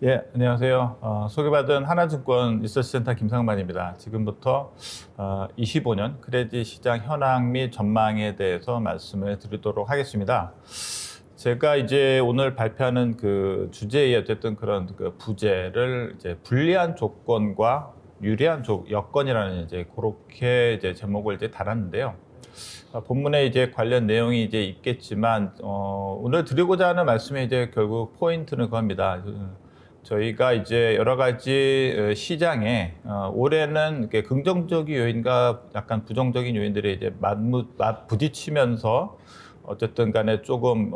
예, 안녕하세요. 소개받은 하나증권 리서치센터 김상만입니다. 지금부터 25년 크레딧 시장 현황 및 전망에 대해서 말씀을 드리도록 하겠습니다. 제가 이제 오늘 발표하는 그 주제에 어쨌든 그런 그 부제를 이제 불리한 조건과 유리한 여건이라는 이제 그렇게 이제 제목을 이제 달았는데요. 본문에 이제 관련 내용이 이제 있겠지만 오늘 드리고자 하는 말씀이 이제 결국 포인트는 그겁니다. 저희가 이제 여러 가지 시장에 올해는 이렇게 긍정적인 요인과 약간 부정적인 요인들이 이제 부딪히면서 어쨌든 간에 조금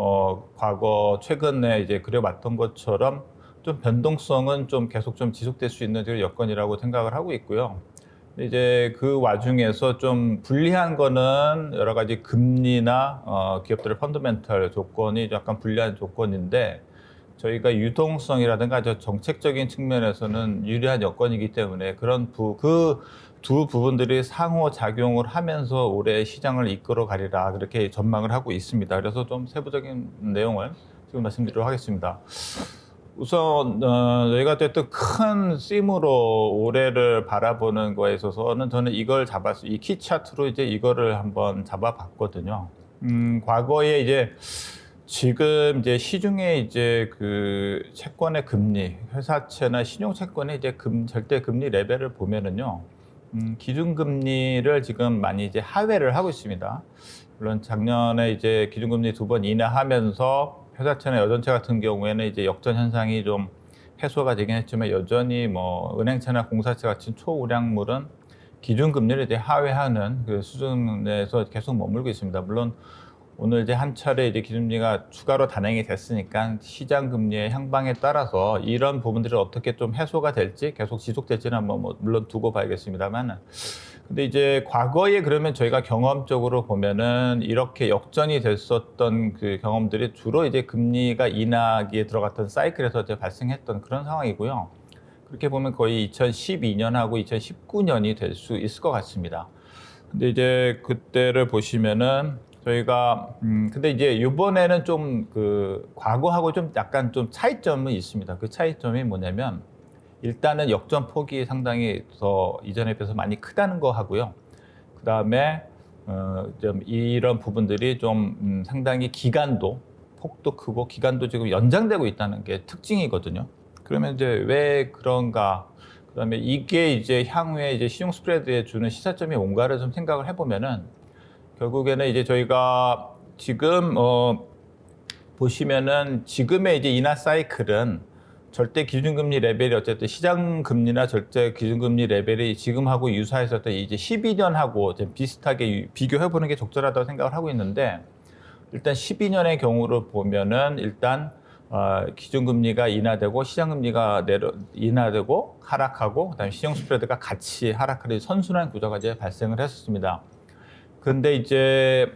과거 최근에 이제 그려왔던 것처럼 좀 변동성은 좀 계속 좀 지속될 수 있는 여건이라고 생각을 하고 있고요. 이제 그 와중에서 좀 불리한 거는 여러 가지 금리나 기업들의 펀더멘털 조건이 약간 불리한 조건인데, 저희가 유동성이라든가 정책적인 측면에서는 유리한 여건이기 때문에 그런 그 두 부분들이 상호작용을 하면서 올해 시장을 이끌어 가리라, 그렇게 전망을 하고 있습니다. 그래서 좀 세부적인 내용을 지금 말씀드리도록 하겠습니다. 우선 저희가 어쨌든 큰 씀으로 올해를 바라보는 거에 있어서는 저는 이걸 잡았어요. 이 키 차트로 이제 이거를 한번 잡아봤거든요. 과거에 이제 지금 이제 시중에 이제 그 채권의 금리, 회사채나 신용채권의 이제 절대 금리 레벨을 보면은요, 기준금리를 지금 많이 이제 하회를 하고 있습니다. 물론 작년에 이제 기준금리 2번 인하하면서 회사채나 여전채 같은 경우에는 이제 역전 현상이 좀 해소가 되긴 했지만, 여전히 뭐 은행채나 공사채 같은 초우량물은 기준금리를 이제 하회하는 그 수준에서 계속 머물고 있습니다. 물론 오늘 이제 한 차례 이제 기준금리가 추가로 단행이 됐으니까 시장 금리의 향방에 따라서 이런 부분들이 어떻게 좀 해소가 될지, 계속 지속될지는 한번 물론 두고 봐야겠습니다만, 근데 이제 과거에 그러면 저희가 경험적으로 보면은 이렇게 역전이 됐었던 그 경험들이 주로 이제 금리가 인하기에 들어갔던 사이클에서 이제 발생했던 그런 상황이고요. 그렇게 보면 거의 2012년하고 2019년이 될 수 있을 것 같습니다. 근데 이제 그때를 보시면은 저희가 근데 이제 이번에는 좀 그 과거하고 좀 약간 좀 차이점은 있습니다. 그 차이점이 뭐냐면, 일단은 역전 폭이 상당히 더 이전에 비해서 많이 크다는 거 하고요. 그 다음에 좀 이런 부분들이 좀 상당히 기간도, 폭도 크고 기간도 지금 연장되고 있다는 게 특징이거든요. 그러면 이제 왜 그런가? 그다음에 이게 이제 향후에 이제 신용 스프레드에 주는 시사점이 뭔가를 좀 생각을 해보면은, 결국에는 이제 저희가 지금 보시면은 지금의 이제 인하 사이클은 절대 기준금리 레벨이 어쨌든 시장 금리나 절대 기준금리 레벨이 지금하고 유사했었던 이제 12년하고 비슷하게 비교해 보는 게 적절하다고 생각을 하고 있는데, 일단 12년의 경우를 보면은 일단 기준금리가 인하되고 시장금리가 인하되고 하락하고, 그다음에 신용 스프레드가 같이 하락하는 선순환 구조가 이제 발생을 했었습니다. 근데 이제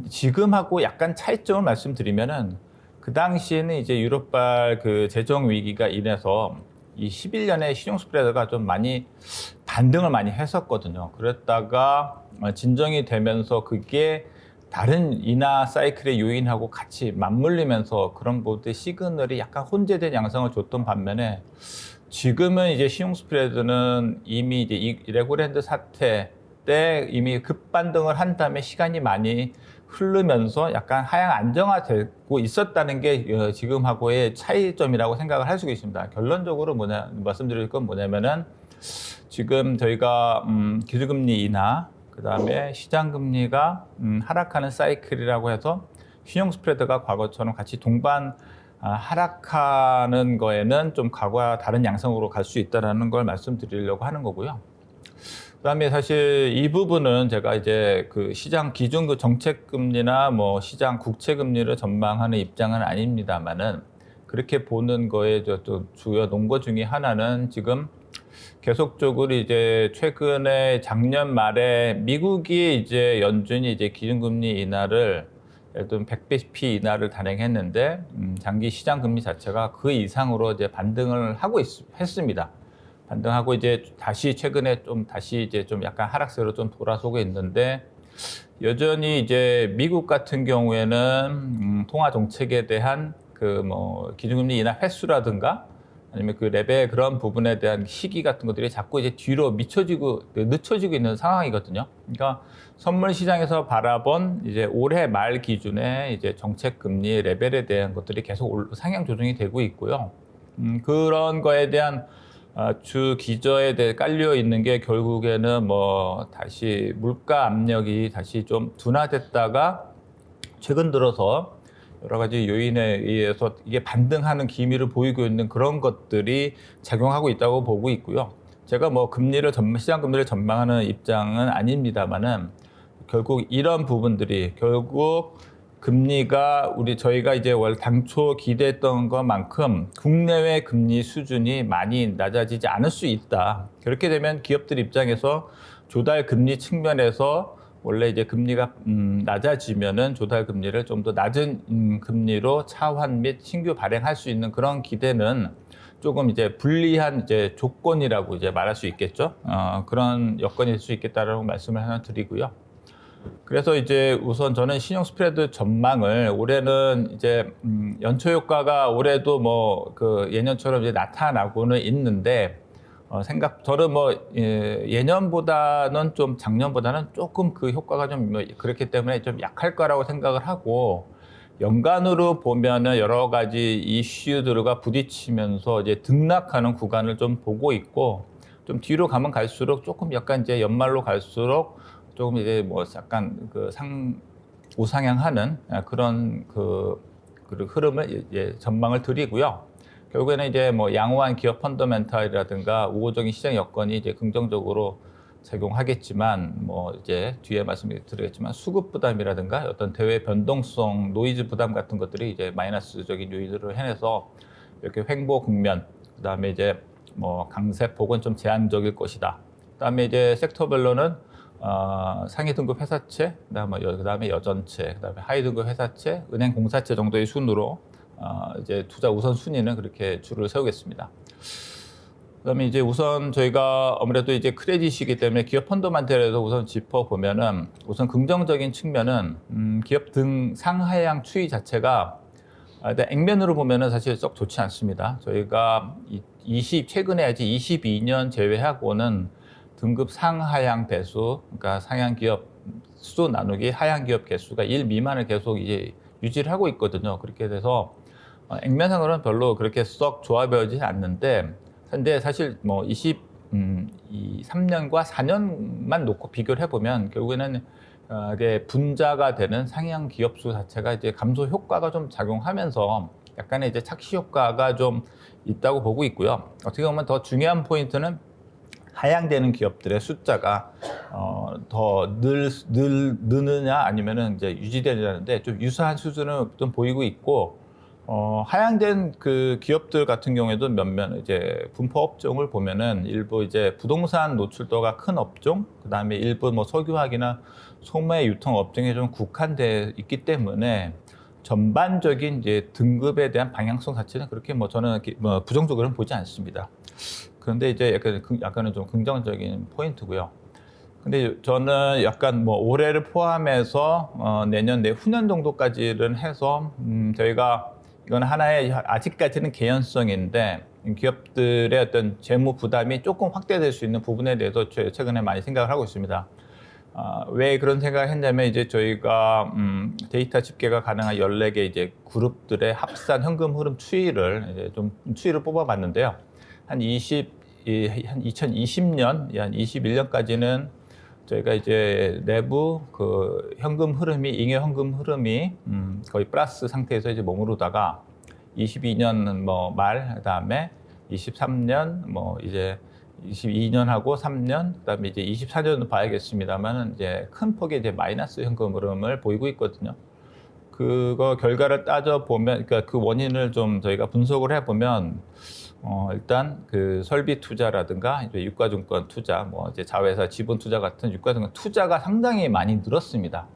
지금하고 약간 차이점을 말씀드리면은, 그 당시에는 이제 유럽발 그 재정 위기가 인해서 이 11년에 신용 스프레드가 좀 많이 반등을 많이 했었거든요. 그랬다가 진정이 되면서 그게 다른 인하 사이클의 요인하고 같이 맞물리면서 그런 부분의 시그널이 약간 혼재된 양상을 줬던 반면에, 지금은 이제 신용 스프레드는 이미 이제 이 레고랜드 사태 때 이미 급반등을 한 다음에 시간이 많이 흐르면서 약간 하향 안정화되고 있었다는 게 지금하고의 차이점이라고 생각을 할 수 있습니다. 결론적으로 말씀드릴 건 뭐냐면은, 지금 저희가 기준금리 인하, 그 다음에 시장금리가 하락하는 사이클이라고 해서 신용 스프레드가 과거처럼 같이 동반 하락하는 거에는 좀 과거와 다른 양상으로 갈 수 있다는 걸 말씀드리려고 하는 거고요. 그다음에 사실 이 부분은 제가 이제 그 시장 기준 그 정책금리나 뭐 시장 국채금리를 전망하는 입장은 아닙니다만은, 그렇게 보는 거에 또 주요 논거 중에 하나는 지금 계속적으로 이제 최근에 작년 말에 미국이 이제 연준이 이제 기준금리 인하를 예를 들면 100bp 인하를 단행했는데, 장기 시장 금리 자체가 그 이상으로 이제 반등을 하고 했습니다. 반등하고 이제 다시 최근에 다시 이제 좀 약간 하락세로 좀 돌아서고 있는데, 여전히 이제 미국 같은 경우에는 통화 정책에 대한 그 뭐 기준금리 인하 횟수라든가 아니면 그 랩의 그런 부분에 대한 시기 같은 것들이 자꾸 이제 뒤로 늦춰지고 있는 상황이거든요. 그러니까 선물 시장에서 바라본 이제 올해 말 기준에 이제 정책 금리 레벨에 대한 것들이 계속 상향 조정이 되고 있고요. 그런 거에 대한 주 기저에 대해 깔려 있는 게 결국에는 뭐 다시 물가 압력이 다시 좀 둔화됐다가 최근 들어서 여러 가지 요인에 의해서 이게 반등하는 기미를 보이고 있는 그런 것들이 작용하고 있다고 보고 있고요. 제가 뭐 시장 금리를 전망하는 입장은 아닙니다만은 결국 이런 부분들이 결국 금리가 저희가 이제 당초 기대했던 것만큼 국내외 금리 수준이 많이 낮아지지 않을 수 있다. 그렇게 되면 기업들 입장에서 조달 금리 측면에서 원래 이제 금리가 낮아지면은 조달 금리를 좀 더 낮은 금리로 차환 및 신규 발행할 수 있는 그런 기대는 조금 이제 불리한 이제 조건이라고 이제 말할 수 있겠죠. 그런 여건일 수 있겠다라고 말씀을 하나 드리고요. 그래서 이제 우선 저는 신용 스프레드 전망을 올해는 이제 연초 효과가 올해도 뭐 그 예년처럼 이제 나타나고는 있는데 저는 뭐 예년보다는 좀 작년보다는 조금 그 효과가 좀 그렇기 때문에 좀 약할 거라고 생각을 하고 연간으로 보면은 여러 가지 이슈들과 부딪히면서 이제 등락하는 구간을 좀 보고 있고 좀 뒤로 가면 갈수록 조금 약간 이제 연말로 갈수록 조금 이제 뭐 약간 그 우상향하는 그런 그 흐름을 이제 전망을 드리고요. 결국에는 이제 뭐 양호한 기업 펀더멘탈이라든가 우호적인 시장 여건이 이제 긍정적으로 작용하겠지만 뭐 이제 뒤에 말씀드리겠지만 수급 부담이라든가 어떤 대외 변동성, 노이즈 부담 같은 것들이 이제 마이너스적인 요인으로 해내서 이렇게 횡보 국면, 그다음에 이제 뭐 강세폭은 좀 제한적일 것이다. 그다음에 이제 섹터별로는 상위 등급 회사채, 그다음에 여전채, 그다음에 하위 등급 회사채, 은행 공사채 정도의 순으로 이제 투자 우선 순위는 그렇게 줄을 세우겠습니다. 그다음에 이제 우선 저희가 아무래도 이제 크레딧이기 때문에 기업 펀더멘탈에서 우선 짚어보면은 우선 긍정적인 측면은 기업 등 상하향 추이 자체가 액면으로 보면은 사실 썩 좋지 않습니다. 저희가 최근에 아직 22년 제외하고는 등급 상하향 배수, 그러니까 상향 기업 수 나누기 하향 기업 개수가 1 미만을 계속 이제 유지를 하고 있거든요. 그렇게 돼서 액면상으로는 별로 그렇게 썩 좋아 보이지 않는데, 근데 사실 뭐 3년과 4년만 놓고 비교를 해보면 결국에는 이게 분자가 되는 상향 기업 수 자체가 이제 감소 효과가 좀 작용하면서 약간의 이제 착시 효과가 좀 있다고 보고 있고요. 어떻게 보면 더 중요한 포인트는 하향되는 기업들의 숫자가 더 느느냐 아니면은 이제 유지되느냐인데 좀 유사한 수준을 좀 보이고 있고, 하향된 그 기업들 같은 경우에도 몇몇 이제 분포 업종을 보면은 일부 이제 부동산 노출도가 큰 업종, 그 다음에 일부 뭐 석유화학이나 소매 유통 업종에 좀 국한돼 있기 때문에 전반적인 이제 등급에 대한 방향성 자체는 그렇게 뭐 저는 뭐 부정적으로는 보지 않습니다. 그런데 이제 약간은 좀 긍정적인 포인트고요. 근데 저는 약간 뭐 올해를 포함해서 내년 내후년 정도까지는 해서 저희가 이건 하나의 아직까지는 개연성인데 기업들의 어떤 재무 부담이 조금 확대될 수 있는 부분에 대해서 최근에 많이 생각을 하고 있습니다. 왜 그런 생각을 했냐면 이제 저희가 데이터 집계가 가능한 14개 이제 그룹들의 합산 현금 흐름 추이를 이제 좀 추이를 뽑아봤는데요. 한 2020년, 한 21년까지는 저희가 이제 내부 그 현금 흐름이, 잉여 현금 흐름이 거의 플러스 상태에서 이제 머무르다가 22년 뭐 말, 그다음에 23년 뭐 이제 22년하고 3년, 그다음에 이제 24년도 봐야겠습니다만은 이제 큰 폭의 이제 마이너스 현금 흐름을 보이고 있거든요. 그거 결과를 따져 보면, 그러니까 그 원인을 좀 저희가 분석을 해보면, 일단 그 설비 투자라든가 이제 유가증권 투자, 뭐 이제 자회사 지분 투자 같은 유가증권 투자가 상당히 많이 늘었습니다.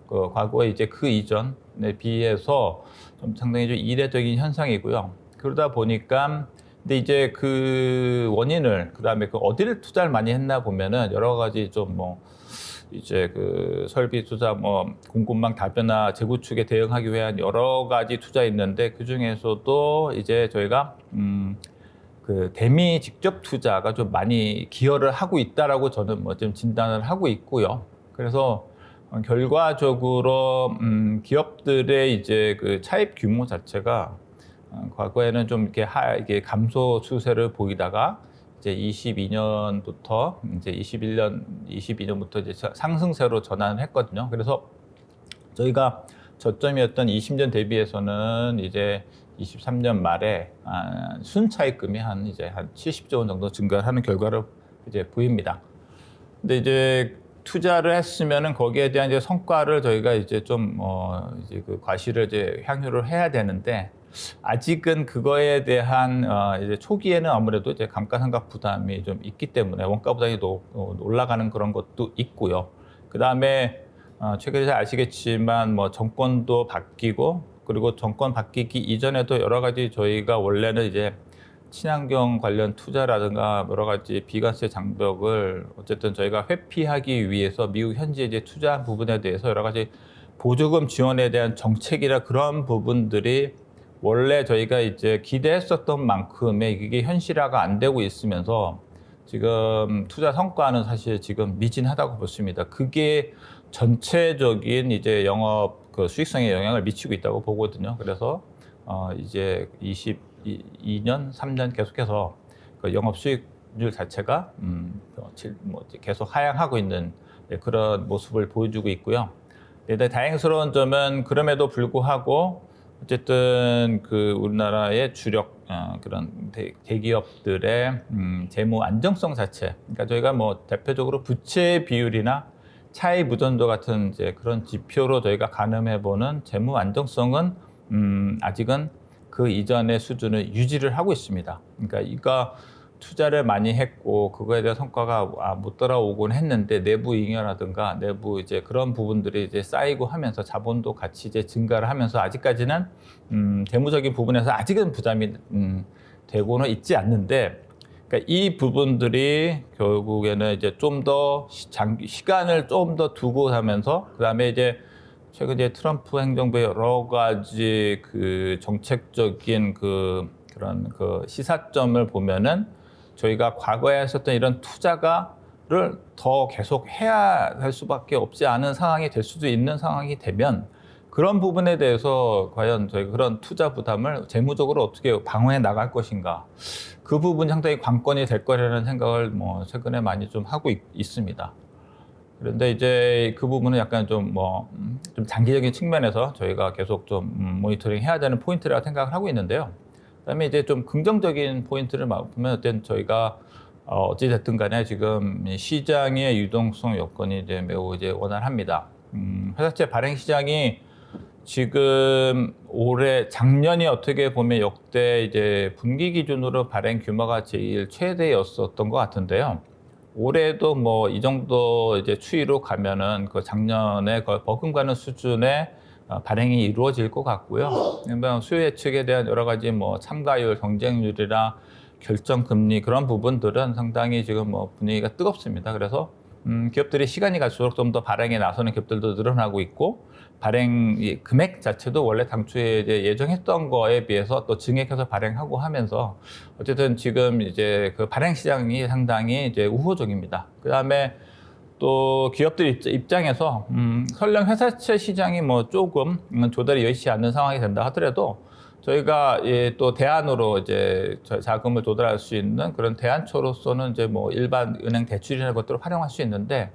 그 과거에 이제 그 이전에 비해서 좀 상당히 좀 이례적인 현상이고요. 그러다 보니까 근데 이제 그 원인을 그다음에 그 어디를 투자를 많이 했나 보면은 여러 가지 좀 뭐 이제 그 설비 투자, 뭐 공급망 다변화, 재구축에 대응하기 위한 여러 가지 투자 있는데 그 중에서도 이제 저희가 그 대미 직접 투자가 좀 많이 기여를 하고 있다라고 저는 뭐 좀 진단을 하고 있고요. 그래서 결과적으로 기업들의 이제 그 차입 규모 자체가 과거에는 좀 이게 감소 추세를 보이다가 이제 22년부터 이제 22년부터 이제 상승세로 전환을 했거든요. 그래서 저희가 저점이었던 20년 대비해서는 이제 23년 말에 순차입금이 한 70조 원 정도 증가하는 결과를 이제 보입니다. 근데 이제 투자를 했으면은 거기에 대한 이제 성과를 저희가 이제 좀 이제 그 과실을 이제 향유를 해야 되는데 아직은 그거에 대한 이제 초기에는 아무래도 이제 감가상각 부담이 좀 있기 때문에 원가 부담이 올라가는 그런 것도 있고요. 그 다음에 최근에 잘 아시겠지만 뭐 정권도 바뀌고 그리고 정권 바뀌기 이전에도 여러 가지 저희가 원래는 이제 친환경 관련 투자라든가 여러 가지 비과세 장벽을 어쨌든 저희가 회피하기 위해서 미국 현지에 이제 투자한 부분에 대해서 여러 가지 보조금 지원에 대한 정책이나 그런 부분들이 원래 저희가 이제 기대했었던 만큼의 이게 현실화가 안 되고 있으면서 지금 투자 성과는 사실 지금 미진하다고 보십니다. 그게 전체적인 이제 영업 그 수익성에 영향을 미치고 있다고 보거든요. 그래서 이제 22년, 3년 계속해서 그 영업 수익률 자체가 계속 하향하고 있는 그런 모습을 보여주고 있고요. 다행스러운 점은 그럼에도 불구하고 어쨌든 그 우리나라의 주력 그런 대기업들의 재무 안정성 자체, 그러니까 저희가 뭐 대표적으로 부채 비율이나 차입 의존도 같은 이제 그런 지표로 저희가 가늠해 보는 재무 안정성은 아직은 그 이전의 수준을 유지를 하고 있습니다. 그러니까 이거 투자를 많이 했고 그거에 대한 성과가 못 따라오곤 했는데 내부 잉여라든가 내부 이제 그런 부분들이 이제 쌓이고 하면서 자본도 같이 이제 증가를 하면서 아직까지는 재무적인 부분에서 아직은 부담이 되고는 있지 않는데 그러니까 이 부분들이 결국에는 이제 좀 더 시간을 좀 더 두고 하면서 그다음에 이제 최근 이제 트럼프 행정부의 여러 가지 그 정책적인 그런 그 시사점을 보면은 저희가 과거에 했었던 이런 투자를 더 계속 해야 할 수밖에 없지 않은 상황이 될 수도 있는 상황이 되면 그런 부분에 대해서 과연 저희가 그런 투자 부담을 재무적으로 어떻게 방어해 나갈 것인가 그 부분이 상당히 관건이 될 거라는 생각을 뭐 최근에 많이 좀 하고 있습니다. 그런데 이제 그 부분은 약간 좀 장기적인 측면에서 저희가 계속 좀 모니터링 해야 되는 포인트라고 생각을 하고 있는데요. 그다음에 이제 좀 긍정적인 포인트를 보면 어쨌든 저희가 어찌 됐든 간에 지금 시장의 유동성 여건이 이제 매우 이제 원활합니다. 회사채 발행 시장이 지금 작년이 어떻게 보면 역대 이제 분기 기준으로 발행 규모가 제일 최대였었던 것 같은데요. 올해도 뭐 이 정도 이제 추이로 가면은 그 작년에 거의 버금가는 수준의 발행이 이루어질 것 같고요. 수요 예측에 대한 여러 가지 뭐 참가율, 경쟁률이나 결정 금리 그런 부분들은 상당히 지금 뭐 분위기가 뜨겁습니다. 그래서 기업들이 시간이 갈수록 좀 더 발행에 나서는 기업들도 늘어나고 있고 발행 금액 자체도 원래 당초에 이제 예정했던 거에 비해서 또 증액해서 발행하고 하면서 어쨌든 지금 이제 그 발행 시장이 상당히 이제 우호적입니다. 그 다음에 또 기업들 입장에서 설령 회사채 시장이 뭐 조금 조달이 여의치 않는 상황이 된다 하더라도 저희가 또 대안으로 이제 자금을 조달할 수 있는 그런 대안처로서는 이제 뭐 일반 은행 대출이나 것들을 활용할 수 있는데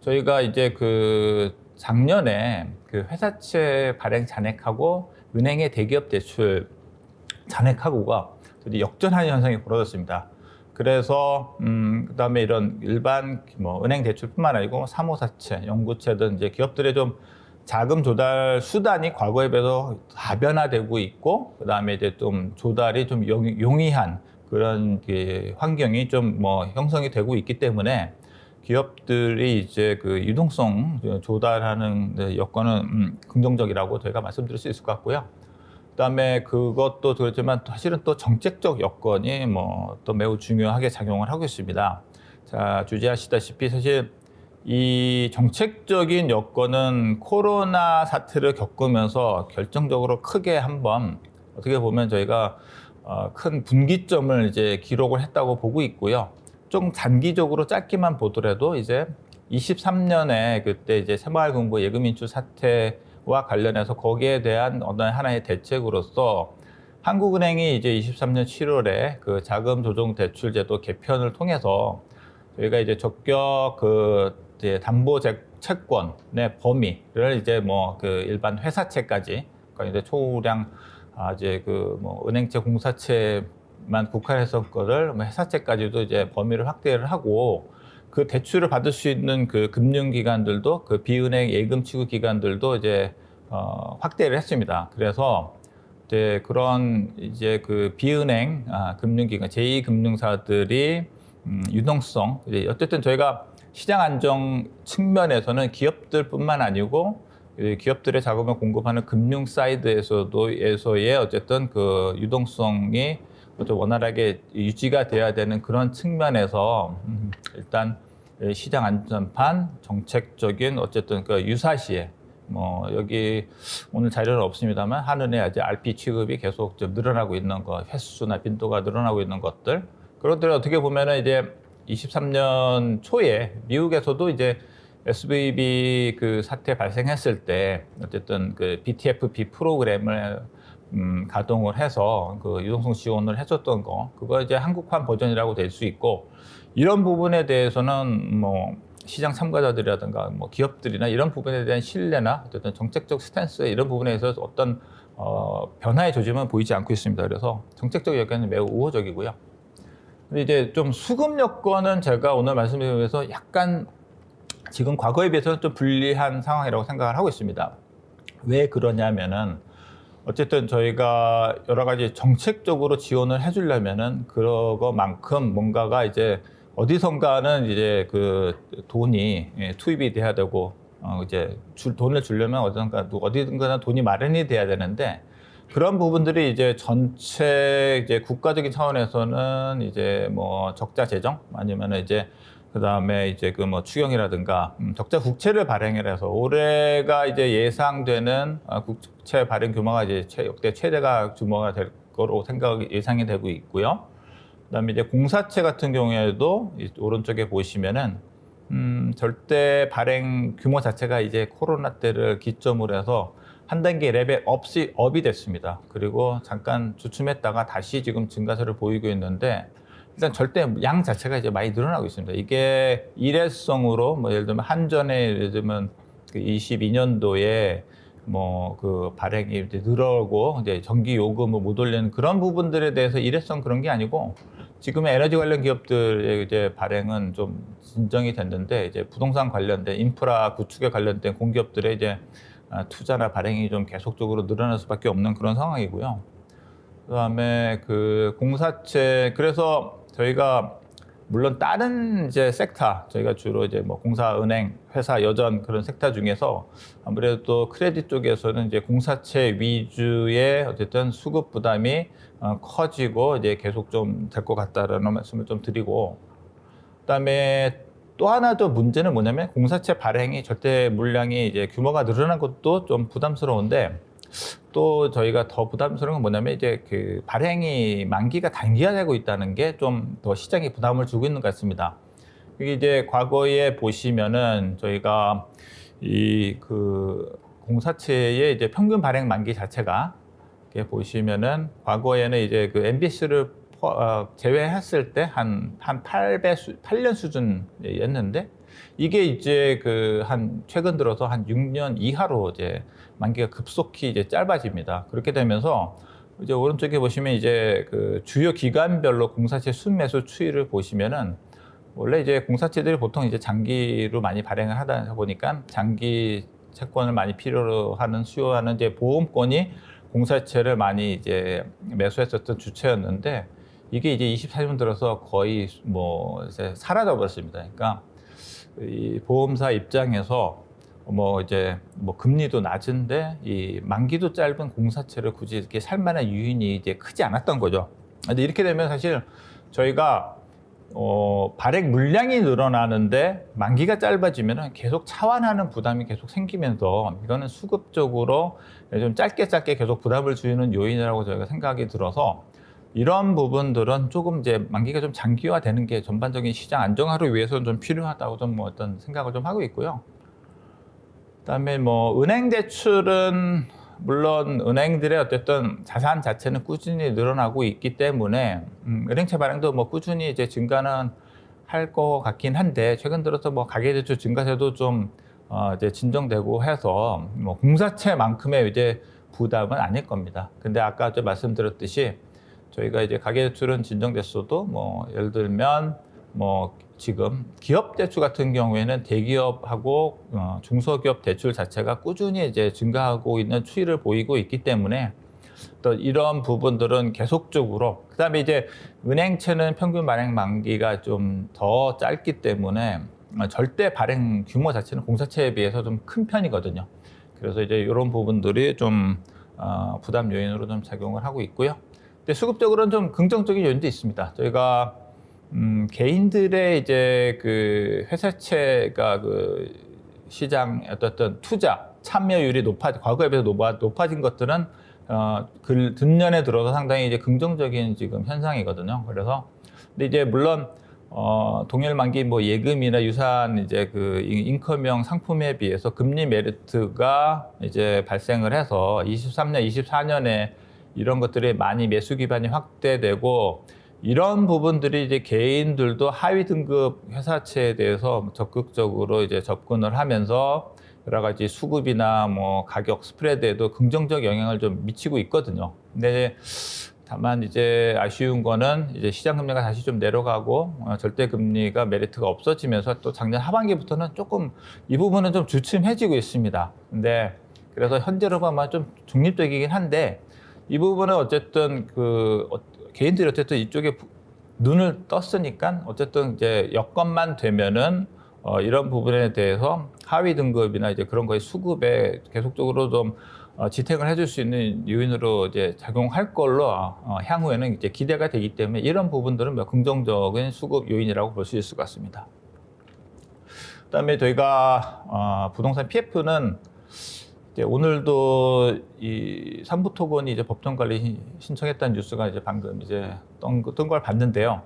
저희가 이제 그 작년에 그 회사채 발행 잔액하고 은행의 대기업 대출 잔액하고가 역전하는 현상이 벌어졌습니다. 그래서 그다음에 이런 일반 뭐 은행 대출뿐만 아니고 사모사채, 연구채 등 이제 기업들의 좀 자금 조달 수단이 과거에 비해서 다변화되고 있고 그다음에 이제 좀 조달이 좀 용이한 그런 환경이 좀 뭐 형성이 되고 있기 때문에 기업들이 이제 그 유동성 조달하는 여건은 긍정적이라고 저희가 말씀드릴 수 있을 것 같고요. 그다음에 그것도 그렇지만 사실은 또 정책적 여건이 뭐 또 매우 중요하게 작용을 하고 있습니다. 자, 주지하시다시피 사실 이 정책적인 여건은 코로나 사태를 겪으면서 결정적으로 크게 한번 어떻게 보면 저희가 큰 분기점을 이제 기록을 했다고 보고 있고요. 좀 단기적으로 짧게만 보더라도 이제 23년에 그때 이제 새마을금고 예금 인출 사태와 관련해서 거기에 대한 어느 하나의 대책으로서 한국은행이 이제 23년 7월에 그 자금 조정 대출 제도 개편을 통해서 저희가 이제 적격 그 이제 담보 채권의 범위를 이제 뭐 그 일반 회사채까지 그러니까 이제 초량 이제 그 뭐 은행채 공사채만 국한해서 거를 뭐 회사채까지도 이제 범위를 확대를 하고 그 대출을 받을 수 있는 그 금융기관들도 그 비은행 예금 취급 기관들도 이제 확대를 했습니다. 그래서 이제 그런 이제 그 비은행 금융기관 제2금융사들이 유동성 이제 어쨌든 저희가 시장 안정 측면에서는 기업들뿐만 아니고 기업들의 자금을 공급하는 금융 사이드에서의 어쨌든 그 유동성이 원활하게 유지가 돼야 되는 그런 측면에서 일단 시장 안전판 정책적인 어쨌든 그 유사시에 뭐 여기 오늘 자료는 없습니다만 한은의 아직 RP 취급이 계속 좀 늘어나고 있는 것, 횟수나 빈도가 늘어나고 있는 것들. 그런데 어떻게 보면은 이제 23년 초에 미국에서도 이제 SVB 그 사태 발생했을 때 어쨌든 그 BTFP 프로그램을 가동을 해서 그 유동성 지원을 해줬던 거, 그거 이제 한국판 버전이라고 될 수 있고 이런 부분에 대해서는 뭐 시장 참가자들이라든가 뭐 기업들이나 이런 부분에 대한 신뢰나 어쨌든 정책적 스탠스 이런 부분에 있어서 어떤 변화의 조짐은 보이지 않고 있습니다. 그래서 정책적 여건은 매우 우호적이고요. 근데 이제 좀 수급 여건은 제가 오늘 말씀드리기 위해서 약간 지금 과거에 비해서는 좀 불리한 상황이라고 생각을 하고 있습니다. 왜 그러냐면은 어쨌든 저희가 여러 가지 정책적으로 지원을 해주려면은 그거만큼 뭔가가 이제 어디선가는 이제 그 돈이 투입이 돼야 되고 이제 돈을 주려면 어디든가는 돈이 마련이 돼야 되는데 그런 부분들이 이제 전체 이제 국가적인 차원에서는 이제 뭐 적자 재정 아니면 이제 그 다음에 이제 그 뭐 추경이라든가 적자 국채를 발행을 해서 올해가 이제 예상되는 국채 발행 규모가 이제 역대 최대가 규모가 될 거로 예상이 되고 있고요. 그다음에 이제 공사채 같은 경우에도 오른쪽에 보시면은 절대 발행 규모 자체가 이제 코로나 때를 기점으로 해서 한 단계 레벨 업이 됐습니다. 그리고 잠깐 주춤했다가 다시 지금 증가세를 보이고 있는데 일단 절대 양 자체가 이제 많이 늘어나고 있습니다. 이게 일회성으로 뭐 예를 들면 한전에 예를 들면 그 22년도에 뭐 그 발행이 이제 늘어오고 이제 전기 요금을 못 올리는 그런 부분들에 대해서 일회성 그런 게 아니고 지금의 에너지 관련 기업들의 이제 발행은 좀 진정이 됐는데 이제 부동산 관련된 인프라 구축에 관련된 공기업들의 이제 투자나 발행이 좀 계속적으로 늘어날 수밖에 없는 그런 상황이고요. 그다음에 그 공사채 그래서 저희가 물론 다른 이제 섹터 저희가 주로 이제 뭐 공사, 은행, 회사, 여전 그런 섹터 중에서 아무래도 크레딧 쪽에서는 이제 공사채 위주의 어쨌든 수급 부담이 커지고 이제 계속 좀 될 것 같다라는 말씀을 좀 드리고 그다음에 또 하나 더 문제는 뭐냐면 공사채 발행이 절대 물량이 이제 규모가 늘어난 것도 좀 부담스러운데 또 저희가 더 부담스러운 건 뭐냐면 이제 그 발행이 만기가 단기화되고 있다는 게 좀 더 시장에 부담을 주고 있는 것 같습니다. 이게 이제 과거에 보시면은 저희가 이 그 공사채의 이제 평균 발행 만기 자체가 이렇게 보시면은 과거에는 이제 그 MBS를 제외했을 때 한 8년 수준이었는데 이게 이제 그 한 최근 들어서 한 6년 이하로 이제 만기가 급속히 이제 짧아집니다. 그렇게 되면서 이제 오른쪽에 보시면 이제 그 주요 기관별로 공사채 순매수 추이를 보시면은 원래 이제 공사채들이 보통 이제 장기로 많이 발행을 하다 보니까 장기 채권을 많이 필요로 하는 수요하는 이제 보험권이 공사채를 많이 이제 매수했었던 주체였는데 이게 이제 24년 들어서 거의 뭐 이제 사라져 버렸습니다. 그러니까 이 보험사 입장에서 뭐 이제 뭐 금리도 낮은데 이 만기도 짧은 공사채를 굳이 이렇게 살 만한 유인이 이제 크지 않았던 거죠. 근데 이렇게 되면 사실 저희가 발행 물량이 늘어나는데 만기가 짧아지면은 계속 차환하는 부담이 계속 생기면서 이거는 수급적으로 좀 짧게 계속 부담을 주는 요인이라고 저희가 생각이 들어서 이런 부분들은 조금 이제 만기가 좀 장기화되는 게 전반적인 시장 안정화를 위해서는 좀 필요하다고 좀 뭐 어떤 생각을 좀 하고 있고요. 그다음에 뭐 은행 대출은 물론 은행들의 어쨌든 자산 자체는 꾸준히 늘어나고 있기 때문에 은행채 발행도 뭐 꾸준히 이제 증가는 할 것 같긴 한데 최근 들어서 뭐 가계대출 증가세도 좀 이제 진정되고 해서 뭐 공사채만큼의 이제 부담은 아닐 겁니다. 근데 아까 좀 말씀드렸듯이 저희가 이제 가계대출은 진정됐어도 뭐 예를 들면 뭐 지금 기업 대출 같은 경우에는 대기업하고 중소기업 대출 자체가 꾸준히 이제 증가하고 있는 추이를 보이고 있기 때문에 또 이런 부분들은 계속적으로 그다음에 이제 은행채는 평균 발행 만기가 좀 더 짧기 때문에 절대 발행 규모 자체는 공사채에 비해서 좀 큰 편이거든요. 그래서 이제 이런 부분들이 좀 부담 요인으로 좀 작용을 하고 있고요. 근데 수급적으로는 좀 긍정적인 요인도 있습니다. 저희가 개인들의 이제 그 회사채가 그 시장 어떤 투자 참여율이 과거에 비해서 높아진 것들은 근년에 들어서 상당히 이제 긍정적인 지금 현상이거든요. 그래서 근데 이제 물론 동일 만기 뭐 예금이나 유사한 이제 그 인컴형 상품에 비해서 금리 메리트가 이제 발생을 해서 23년, 24년에 이런 것들이 많이 매수 기반이 확대되고 이런 부분들이 이제 개인들도 하위 등급 회사채에 대해서 적극적으로 이제 접근을 하면서 여러 가지 수급이나 뭐 가격 스프레드에도 긍정적 영향을 좀 미치고 있거든요. 근데 다만 이제 아쉬운 거는 이제 시장 금리가 다시 좀 내려가고 절대 금리가 메리트가 없어지면서 또 작년 하반기부터는 조금 이 부분은 좀 주춤해지고 있습니다. 근데 그래서 현재로 보면 좀 중립적이긴 한데 이 부분은 어쨌든 개인들이 어쨌든 이쪽에 눈을 떴으니까 어쨌든 이제 여건만 되면은 이런 부분에 대해서 하위 등급이나 이제 그런 거의 수급에 계속적으로 좀 지탱을 해줄 수 있는 요인으로 이제 작용할 걸로 향후에는 이제 기대가 되기 때문에 이런 부분들은 긍정적인 수급 요인이라고 볼 수 있을 것 같습니다. 그다음에 저희가 부동산 PF는 이제 오늘도 이 삼부토건이 이제 법정관리 신청했다는 뉴스가 이제 방금 이제 뜬 걸 봤는데요.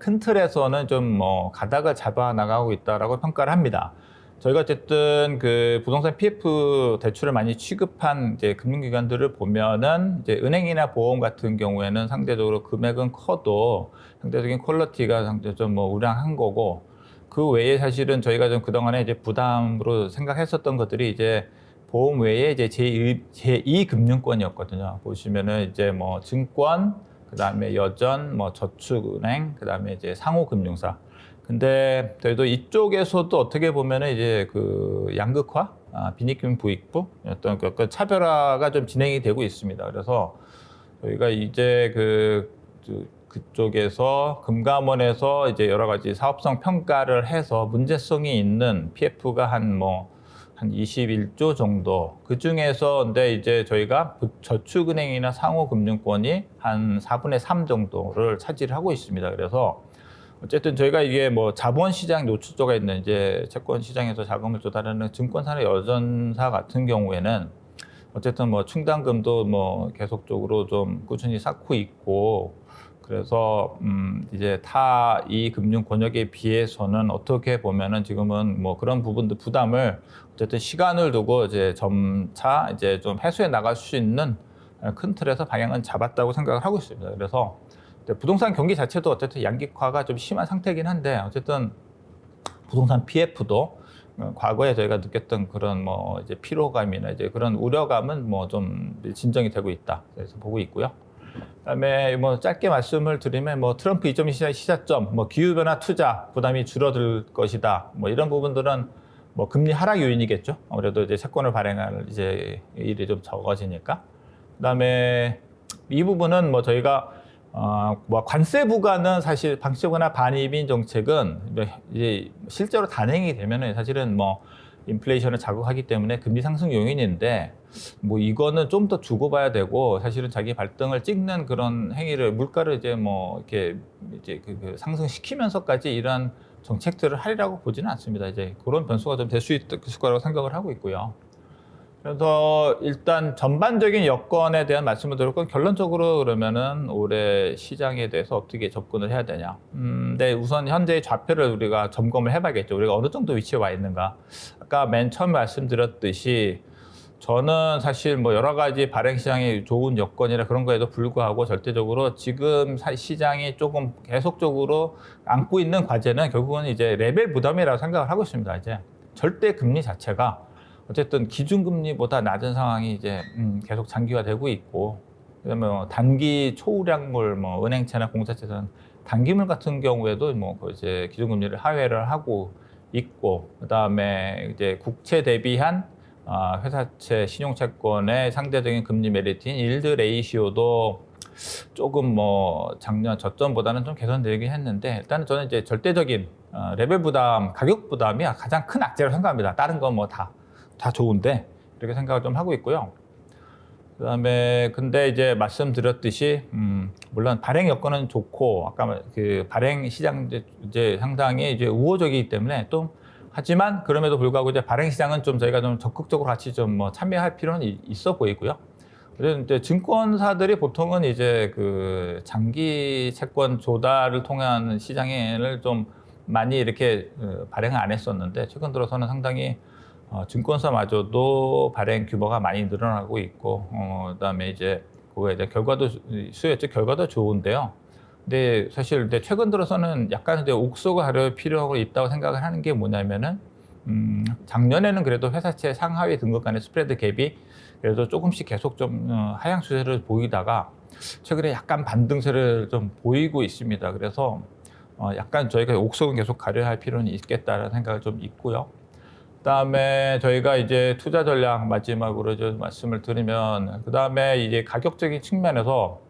큰 틀에서는 좀 뭐 가닥을 잡아 나가고 있다라고 평가를 합니다. 저희가 어쨌든 그 부동산 PF 대출을 많이 취급한 이제 금융기관들을 보면은 이제 은행이나 보험 같은 경우에는 상대적으로 금액은 커도 상대적인 퀄리티가 상대 좀 뭐 우량한 거고 그 외에 사실은 저희가 좀 그동안에 이제 부담으로 생각했었던 것들이 이제 보험 외에 이제 제2 금융권이었거든요. 보시면은 이제 뭐 증권, 그다음에 여전, 뭐 저축은행, 그다음에 이제 상호금융사. 근데 저희도 이쪽에서도 어떻게 보면은 이제 그 양극화, 빈익균 부익부 어떤 그 차별화가 좀 진행이 되고 있습니다. 그래서 저희가 이제 그쪽에서 금감원에서 이제 여러 가지 사업성 평가를 해서 문제성이 있는 PF가 한 21조 정도. 그 중에서 근데 이제 저희가 저축은행이나 상호금융권이 한 4분의 3 정도를 차지를 하고 있습니다. 그래서 어쨌든 저희가 이게 뭐 자본시장 노출조가 있는 이제 채권 시장에서 자금을 조달하는 증권사나 여전사 같은 경우에는 어쨌든 뭐 충당금도 뭐 계속적으로 좀 꾸준히 쌓고 있고 그래서 이제 타 이 금융 권역에 비해서는 어떻게 보면은 지금은 뭐 그런 부분들 부담을 어쨌든 시간을 두고 이제 점차 이제 좀 해소해 나갈 수 있는 큰 틀에서 방향은 잡았다고 생각을 하고 있습니다. 그래서 부동산 경기 자체도 어쨌든 양극화가 좀 심한 상태이긴 한데 어쨌든 부동산 PF도 과거에 저희가 느꼈던 그런 뭐 이제 피로감이나 이제 그런 우려감은 뭐 좀 진정이 되고 있다. 그래서 보고 있고요. 그다음에 뭐 짧게 말씀을 드리면 뭐 트럼프 2.2 시사점, 뭐 기후변화 투자 부담이 줄어들 것이다. 뭐 이런 부분들은 뭐 금리 하락 요인이겠죠. 아무래도 이제 채권을 발행할 이제 일이 좀 적어지니까. 그다음에 이 부분은 뭐 저희가 뭐 관세 부과는 사실 방치거나 반이민 정책은 이제 실제로 단행이 되면은 사실은 뭐 인플레이션을 자극하기 때문에 금리 상승 요인인데 뭐 이거는 좀 더 두고 봐야 되고 사실은 자기 발등을 찍는 그런 행위를 물가를 이제 뭐 이렇게 이제 그 상승시키면서까지 이런 정책들을 하리라고 보지는 않습니다. 이제 그런 변수가 좀 될 수 있을 거라고 생각을 하고 있고요. 그래서 일단 전반적인 여건에 대한 말씀을 드렸고 결론적으로 그러면은 올해 시장에 대해서 어떻게 접근을 해야 되냐. 근데 우선 현재의 좌표를 우리가 점검을 해봐야겠죠. 우리가 어느 정도 위치에 와 있는가. 아까 맨 처음 말씀드렸듯이 저는 사실 뭐 여러 가지 발행 시장이 좋은 여건이라 그런 거에도 불구하고 절대적으로 지금 시장이 조금 계속적으로 안고 있는 과제는 결국은 이제 레벨 부담이라고 생각을 하고 있습니다. 이제 절대 금리 자체가 어쨌든 기준금리보다 낮은 상황이 이제 계속 장기화되고 있고, 그다음에 뭐 단기 초우량물 뭐 은행채나 공사채는 단기물 같은 경우에도 뭐 이제 기준금리를 하회를 하고 있고, 그다음에 이제 국채 대비한 회사채 신용채권의 상대적인 금리 메리트인 일드 레이시오도 조금 뭐 작년 저점보다는 좀 개선되긴 했는데, 일단은 저는 이제 절대적인 레벨 부담, 가격 부담이 가장 큰 악재라고 생각합니다. 다른 건 뭐 다 좋은데 이렇게 생각을 좀 하고 있고요. 그다음에 근데 이제 말씀드렸듯이 물론 발행 여건은 좋고 아까 그 발행 시장 이제 상당히 이제 우호적이기 때문에 또 하지만 그럼에도 불구하고 이제 발행 시장은 좀 저희가 좀 적극적으로 같이 좀 뭐 참여할 필요는 있어 보이고요. 그래서 이제 증권사들이 보통은 이제 그 장기 채권 조달을 통한 시장을 좀 많이 이렇게 발행을 안 했었는데 최근 들어서는 상당히 증권사마저도 발행 규모가 많이 늘어나고 있고, 그다음에 이제 그거에 이제 수요였죠. 결과도 좋은데요. 근데 사실 근데 최근 들어서는 약간 이제 옥석을 하려 필요가 있다고 생각을 하는 게 뭐냐면은, 작년에는 그래도 회사채 상하위 등급 간의 스프레드 갭이 그래도 조금씩 계속 좀 하향 추세를 보이다가 최근에 약간 반등세를 좀 보이고 있습니다. 그래서 약간 저희가 옥석은 계속 가려야 할 필요는 있겠다라는 생각을 좀 있고요. 그다음에 저희가 이제 투자 전략 마지막으로 좀 말씀을 드리면, 그다음에 이제 가격적인 측면에서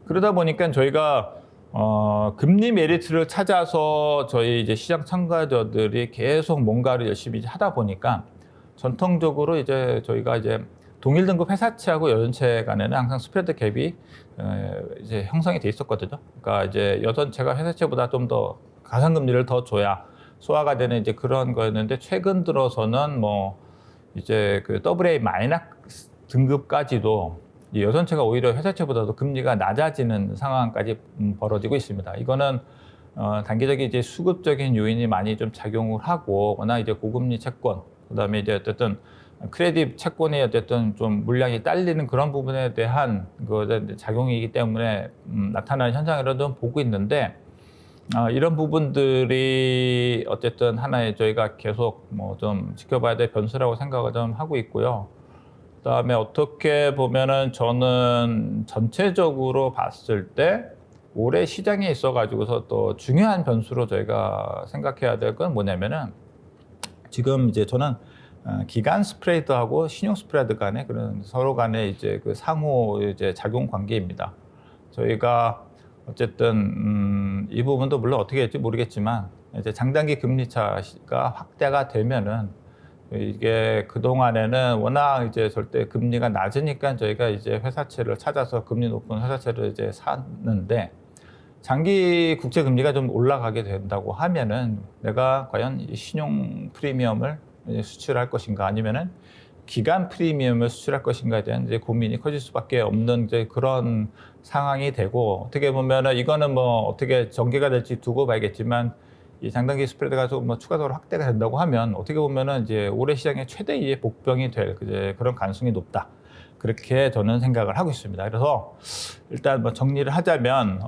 그러다 보니까 저희가 금리 메리트를 찾아서 저희 이제 시장 참가자들이 계속 뭔가를 열심히 하다 보니까 전통적으로 이제 저희가 이제 동일 등급 회사채하고 여전채 간에는 항상 스프레드 갭이 이제 형성이 돼 있었거든요. 그러니까 이제 여전채가 회사채보다 좀 더 가상금리를 더 줘야 소화가 되는 이제 그런 거였는데, 최근 들어서는 뭐 이제 그 AA 마이너스 등급까지도 이 여전채가 오히려 회사채보다도 금리가 낮아지는 상황까지 벌어지고 있습니다. 이거는 단기적인 이제 수급적인 요인이 많이 좀 작용을 하고, 워낙 이제 고금리 채권, 그다음에 이제 어쨌든 크레딧 채권이 어쨌든 좀 물량이 딸리는 그런 부분에 대한 그 작용이기 때문에 나타나는 현상이라도 보고 있는데, 이런 부분들이 어쨌든 하나의 저희가 계속 뭐 좀 지켜봐야 될 변수라고 생각을 좀 하고 있고요. 그다음에 어떻게 보면은 저는 전체적으로 봤을 때 올해 시장에 있어 가지고서 또 중요한 변수로 저희가 생각해야 될 건 뭐냐면은, 지금 이제 저는 기간 스프레드하고 신용 스프레드 간의 그런 서로 간의 이제 그 상호 이제 작용 관계입니다. 저희가 어쨌든 이 부분도 물론 어떻게 될지 모르겠지만 이제 장단기 금리 차가 확대가 되면은, 이게 그동안에는 워낙 이제 절대 금리가 낮으니까 저희가 이제 회사채를 찾아서 금리 높은 회사채를 이제 샀는데, 장기 국채 금리가 좀 올라가게 된다고 하면은 내가 과연 신용 프리미엄을 수출할 것인가 아니면은 기간 프리미엄을 수출할 것인가에 대한 이제 고민이 커질 수밖에 없는 이제 그런 상황이 되고, 어떻게 보면은 이거는 뭐 어떻게 전개가 될지 두고 봐야겠지만, 이 장단기 스프레드가 좀 뭐 추가적으로 확대가 된다고 하면 어떻게 보면은 이제 올해 시장의 최대의 복병이 될 이제 그런 가능성이 높다. 그렇게 저는 생각을 하고 있습니다. 그래서 일단 뭐 정리를 하자면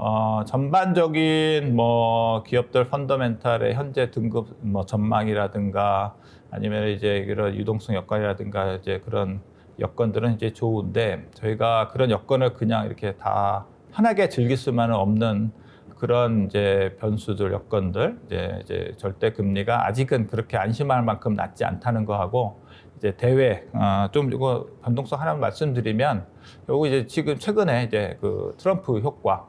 전반적인 뭐 기업들 펀더멘탈의 현재 등급 뭐 전망이라든가 아니면 이제 이런 유동성 여건이라든가 이제 그런 여건들은 이제 좋은데, 저희가 그런 여건을 그냥 이렇게 다 편하게 즐길 수만은 없는 그런 이제 변수들, 여건들, 이제 절대 금리가 아직은 그렇게 안심할 만큼 낮지 않다는 거하고, 이제 대외 좀 이거 변동성 하나 말씀드리면, 요거 이제 지금 최근에 이제 그 트럼프 효과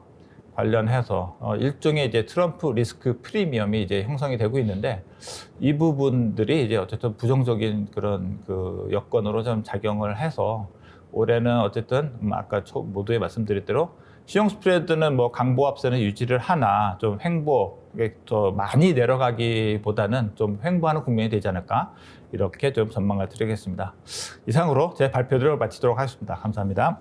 관련해서 일종의 이제 트럼프 리스크 프리미엄이 이제 형성이 되고 있는데, 이 부분들이 이제 어쨌든 부정적인 그런 그 여건으로 좀 작용을 해서 올해는 어쨌든 아까 모두에 말씀드린 대로 시용 스프레드는 뭐 강보합세는 유지를 하나 좀 횡보에 더 많이 내려가기보다는 좀 횡보하는 국면이 되지 않을까 이렇게 좀 전망을 드리겠습니다. 이상으로 제 발표를 마치도록 하겠습니다. 감사합니다.